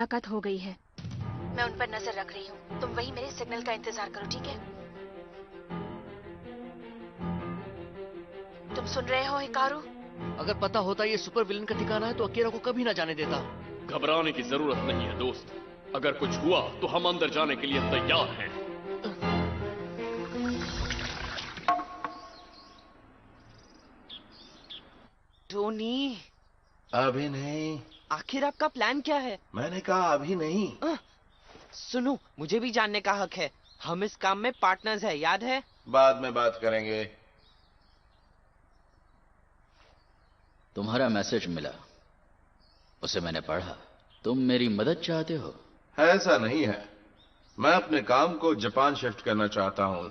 मुलाकात हो गई है। मैं उन पर नजर रख रही हूँ। तुम वही मेरे सिग्नल का इंतजार करो, ठीक है? तुम सुन रहे हो हिकारू? अगर पता होता ये सुपर विलन का ठिकाना है तो अकेरा को कभी ना जाने देता। घबराने की जरूरत नहीं है दोस्त। अगर कुछ हुआ तो हम अंदर जाने के लिए तैयार हैं। टोनी, अभी नहीं। आखिर आपका प्लान क्या है? मैंने कहा अभी नहीं। सुनो, मुझे भी जानने का हक है। हम इस काम में पार्टनर्स हैं, याद है? बाद में बात करेंगे। तुम्हारा मैसेज मिला, उसे मैंने पढ़ा। तुम मेरी मदद चाहते हो? ऐसा नहीं है, मैं अपने काम को जापान शिफ्ट करना चाहता हूं।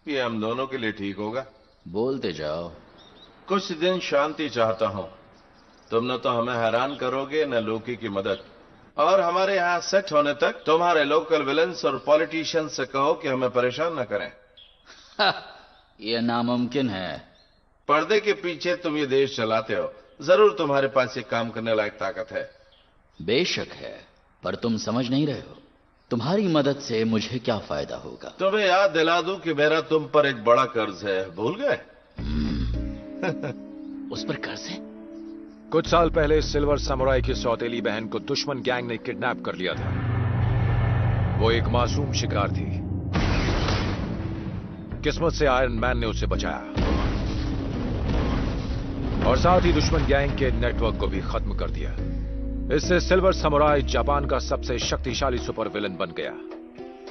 ये हम दोनों के लिए ठीक होगा? बोलते जाओ। कुछ दिन शांति चाहता हूं। तुम न तो हमें हैरान करोगे न लोकी की मदद। और हमारे यहां सेट होने तक तुम्हारे लोकल विलेंस और पॉलिटिशियंस से कहो कि हमें परेशान न करें। यह नामुमकिन है। पर्दे के पीछे तुम ये देश चलाते हो, जरूर तुम्हारे पास ये काम करने लायक ताकत है। बेशक है, पर तुम समझ नहीं रहे हो। तुम्हारी मदद से मुझे क्या फायदा होगा? तुम्हें याद दिला दूं कि मेरा तुम पर एक बड़ा कर्ज है, भूल गए? उस पर कर्ज है? कुछ साल पहले सिल्वर समुराई की सौतेली बहन को दुश्मन गैंग ने किडनैप कर लिया था। वो एक मासूम शिकार थी। किस्मत से आयरन मैन ने उसे बचाया और साथ ही दुश्मन गैंग के नेटवर्क को भी खत्म कर दिया। इससे सिल्वर समुराई जापान का सबसे शक्तिशाली सुपर विलन बन गया।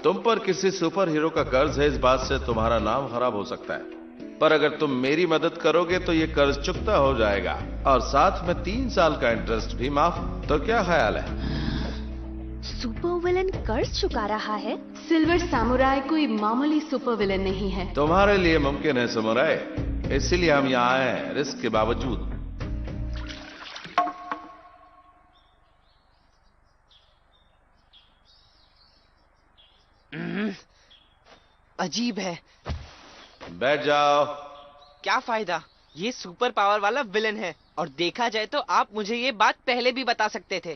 तुम पर किसी सुपर हीरो का कर्ज है, इस बात से तुम्हारा नाम खराब हो सकता है, पर अगर तुम मेरी मदद करोगे तो ये कर्ज चुकता हो जाएगा और साथ में 3 साल का इंटरेस्ट भी माफ। तो क्या ख्याल है? सुपर विलन कर्ज चुका रहा है? सिल्वर सामुराई कोई मामूली सुपर विलन नहीं है। तुम्हारे लिए मुमकिन है समुराई, इसीलिए हम यहाँ आए हैं, रिस्क के बावजूद। अजीब है। बैठ जाओ। क्या फायदा? ये सुपर पावर वाला विलन है और देखा जाए तो आप मुझे ये बात पहले भी बता सकते थे।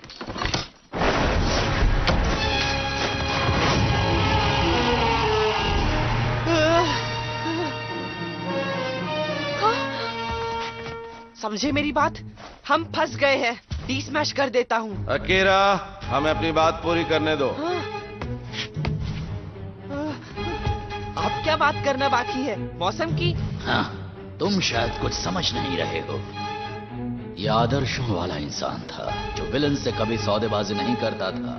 समझे मेरी बात? हम फंस गए हैं। डी स्मैश कर देता हूँ। अकेरा, हमें अपनी बात पूरी करने दो। अब क्या बात करना बाकी है? मौसम की? हाँ, तुम शायद कुछ समझ नहीं रहे हो। यह आदर्शों वाला इंसान था जो विलन से कभी सौदेबाजी नहीं करता था,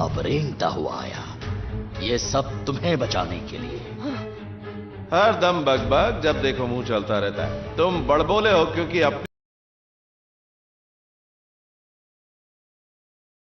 अब रेंगता हुआ आया। ये सब तुम्हें बचाने के लिए। हर दम बग बग, जब देखो मुंह चलता रहता है। तुम बड़बोले हो क्योंकि अपने